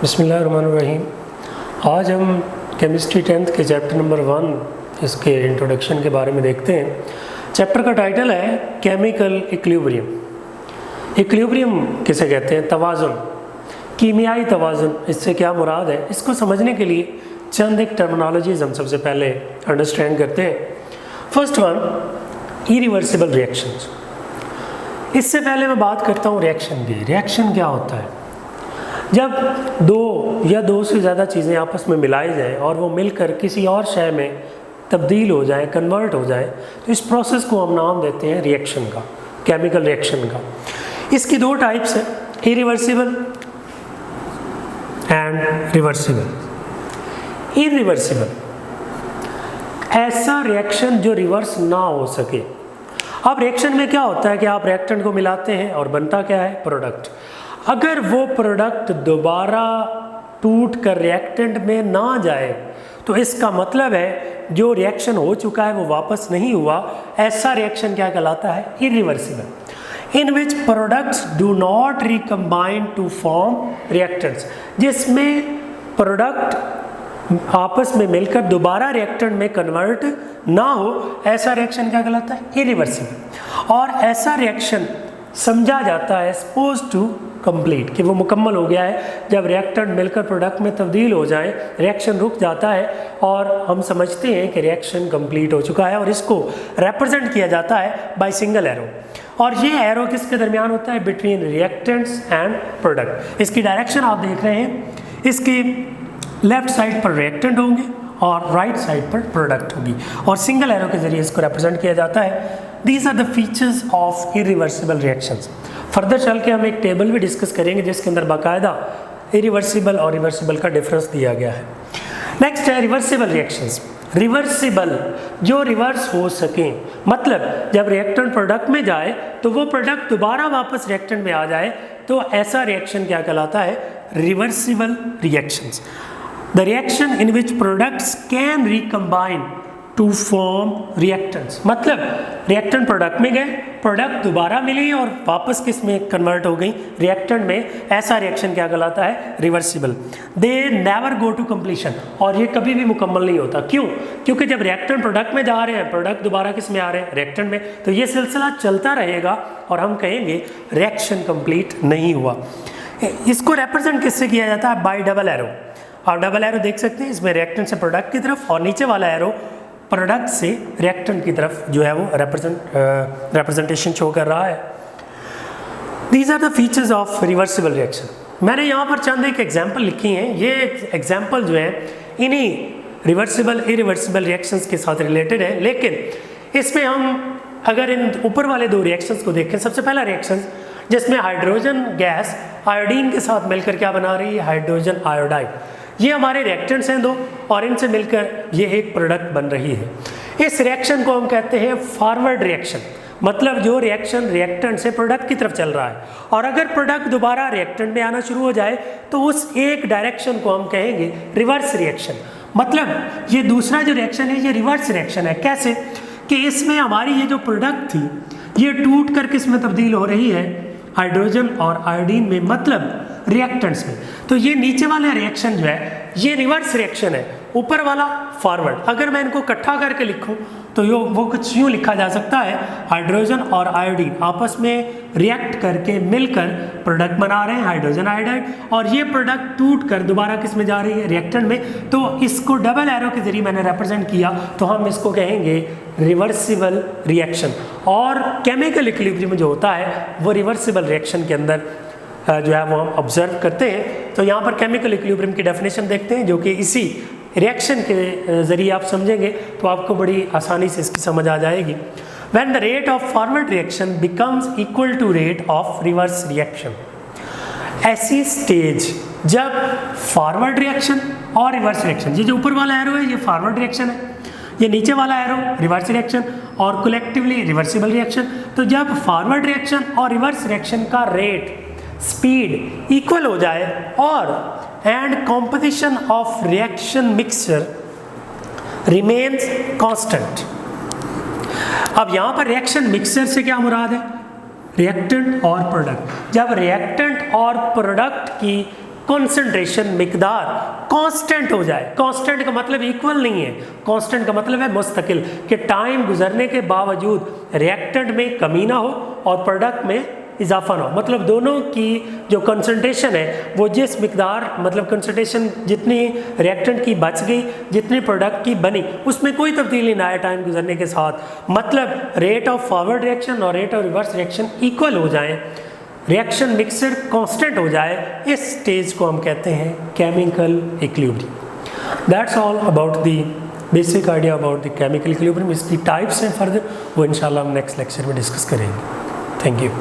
बिस्मिल्लाहिर्रहमानिर्रहीम। आज हम केमिस्ट्री 10th के चैप्टर नंबर 1 इसके इंट्रोडक्शन के बारे में देखते हैं। चैप्टर का टाइटल है केमिकल इक्विलिब्रियम। इक्विलिब्रियम किसे कहते हैं? तवाज़ुन, कीमियाई तवाज़ुन। इससे क्या मुराद है, इसको समझने के लिए चंद एक टर्मिनोलॉजीज हम सबसे पहले अंडरस्टैंड करते हैं। First one, irreversible reactions. इससे पहले मैं बात करता हूँ रिएक्शन की। रिएक्शन क्या होता है? जब दो या दो से ज़्यादा चीज़ें आपस में मिलाई जाएं और वो मिलकर किसी और शय में तब्दील हो जाए, कन्वर्ट हो जाए, तो इस प्रोसेस को हम नाम देते हैं रिएक्शन का, केमिकल रिएक्शन का। इसकी दो टाइप्स हैं, इरिवर्सिबल एंड रिवर्सिबल। इरिवर्सिबल ऐसा रिएक्शन जो रिवर्स ना हो सके। अब रिएक्शन में क्या होता है कि आप रिएक्टेंट को मिलाते हैं और बनता क्या है? प्रोडक्ट। अगर वो प्रोडक्ट दोबारा टूट कर रिएक्टेंट में ना जाए तो इसका मतलब है जो रिएक्शन हो चुका है वो वापस नहीं हुआ। ऐसा रिएक्शन क्या कहलाता है? Irreversible. In which products do not recombine to form reactants, जिसमें प्रोडक्ट आपस में मिलकर दोबारा रिएक्टेंट में कन्वर्ट ना हो, ऐसा रिएक्शन क्या कहलाता है? इरिवर्सिबल। और ऐसा रिएक्शन समझा जाता है सपोज टू कंप्लीट, कि वो मुकम्मल हो गया है। जब रिएक्टेंट मिलकर प्रोडक्ट में तब्दील हो जाए, रिएक्शन रुक जाता है और हम समझते हैं कि रिएक्शन कंप्लीट हो चुका है, और इसको रिप्रेजेंट किया जाता है बाय सिंगल एरो। और ये एरो किसके दरमियान होता है? Between reactants and product. इसकी डायरेक्शन आप देख रहे हैं, इसकी लेफ्ट साइड पर रिएक्टेंट होंगे और राइट साइड पर प्रोडक्ट होगी, और सिंगल एरो के जरिए इसको रिप्रेजेंट किया जाता है। These are the features of irreversible reactions. Further चल के हम एक टेबल भी डिस्कस करेंगे जिसके अंदर बाकायदा इरिवर्सिबल और रिवर्सिबल का डिफरेंस दिया गया है। नेक्स्ट है रिवर्सिबल रिएक्शंस। रिवर्सिबल जो रिवर्स हो सकें, मतलब जब रिएक्टेंट प्रोडक्ट में जाए तो वो प्रोडक्ट दोबारा वापस रिएक्टेंट में आ जाए, तो ऐसा रिएक्शन क्या कहलाता है? Reversible reactions. The reaction in which products can recombine to form reactants, मतलब रिएक्टेंट प्रोडक्ट में गए, प्रोडक्ट दोबारा मिली और वापस किस में कन्वर्ट हो गई? रिएक्टेंट में। ऐसा रिएक्शन क्या कहलाता है? Reversible. They never go to completion, और ये कभी भी मुकम्मल नहीं होता। क्यों? क्योंकि जब रिएक्टेंट प्रोडक्ट में जा रहे हैं, प्रोडक्ट दोबारा किस में आ रहे हैं? रिएक्टेंट में, तो ये सिलसिला चलता रहेगा और हम कहेंगे रिएक्शन कंप्लीट नहीं हुआ। इसको रिप्रेजेंट किससे किया जाता है? Bye double arrow. आप डबल एरो देख सकते हैं, इसमें रिएक्टेंट से प्रोडक्ट की तरफ और नीचे वाला एरो प्रोडक्ट से रिएक्टेंट की तरफ जो है वो रिप्रेजेंटेशन शो कर रहा है। These are the features of reversible reaction. मैंने यहाँ पर चंद एक एग्जाम्पल लिखी हैं। ये एग्जाम्पल जो है इन्हीं रिवर्सिबल इरिवर्सिबल रिएक्शंस के साथ रिलेटेड है, लेकिन इसमें हम अगर इन ऊपर वाले दो रिएक्शंस को देखें, सबसे पहला रिएक्शन जिसमें हाइड्रोजन गैस आयोडीन के साथ मिलकर क्या बना रही है? Hydrogen iodide. ये हमारे रिएक्टेंट्स हैं दो, और इनसे मिलकर ये एक प्रोडक्ट बन रही है। इस रिएक्शन को हम कहते हैं फॉरवर्ड रिएक्शन, मतलब जो रिएक्शन रिएक्टेंट से प्रोडक्ट की तरफ चल रहा है, और अगर प्रोडक्ट दोबारा रिएक्टेंट में आना शुरू हो जाए तो उस एक डायरेक्शन को हम कहेंगे रिवर्स रिएक्शन। मतलब ये दूसरा जो रिएक्शन है ये रिवर्स रिएक्शन है। कैसे? कि इसमें हमारी ये जो प्रोडक्ट थी ये टूट कर किस में तब्दील हो रही है? हाइड्रोजन और आयोडीन में, मतलब रिएक्टेंट्स में। तो ये नीचे वाला रिएक्शन जो है ये रिवर्स रिएक्शन है, ऊपर वाला फॉरवर्ड। अगर मैं इनको इकट्ठा करके लिखूं तो वो कुछ यूँ लिखा जा सकता है, हाइड्रोजन और आयोडीन आपस में रिएक्ट करके मिलकर प्रोडक्ट बना रहे हैं हाइड्रोजन आयोडाइड, और ये प्रोडक्ट टूट कर दोबारा किस में जा रही है? रिएक्टेंट में। तो इसको डबल एरो के जरिए मैंने रिप्रेजेंट किया, तो हम इसको कहेंगे रिवर्सिबल रिएक्शन। और केमिकल इक्विलिब्रियम जो होता है वो रिवर्सिबल रिएक्शन के अंदर जो है वो हम ऑब्जर्व करते हैं। तो यहाँ पर केमिकल इक्विलिब्रियम की डेफिनेशन देखते हैं, जो कि इसी रिएक्शन के ज़रिए आप समझेंगे तो आपको बड़ी आसानी से इसकी समझ आ जाएगी। When the rate of forward reaction becomes equal to rate of reverse reaction, ऐसी स्टेज जब फॉरवर्ड रिएक्शन और रिवर्स रिएक्शन, ये जो ऊपर वाला एरो है ये फॉरवर्ड रिएक्शन है, ये नीचे वाला एरो रिवर्स रिएक्शन, और कलेक्टिवली रिवर्सिबल रिएक्शन। तो जब फॉरवर्ड रिएक्शन और रिवर्स रिएक्शन का रेट, स्पीड इक्वल हो जाए और and composition of reaction mixture remains constant. अब यहाँ पर रिएक्शन मिक्सचर से क्या मुराद है? रिएक्टेंट और प्रोडक्ट। जब रिएक्टेंट और प्रोडक्ट की कॉन्सेंट्रेशन मिकदार कांस्टेंट हो जाए। कांस्टेंट का मतलब इक्वल नहीं है, कांस्टेंट का मतलब है मुस्तकिल, कि टाइम गुजरने के बावजूद रिएक्टेंट में कमी ना हो और प्रोडक्ट में इजाफा ना हो। मतलब दोनों की जो कंसंट्रेशन है वो जिस मिकदार, मतलब कंसंट्रेशन जितनी रिएक्टेंट की बच गई, जितनी प्रोडक्ट की बनी, उसमें कोई तब्दीली ना आए टाइम गुजरने के साथ। मतलब रेट ऑफ फॉरवर्ड रिएक्शन और rate of reverse reaction equal हो जाएं, रिएक्शन मिक्सर कांस्टेंट हो जाए, इस स्टेज को हम कहते हैं chemical equilibrium. That's all about the basic idea about the chemical equilibrium. इसकी टाइप्स हैं फर्दर, वो इंशाल्लाह हम नेक्स्ट लेक्चर में डिस्कस करेंगे। Thank you.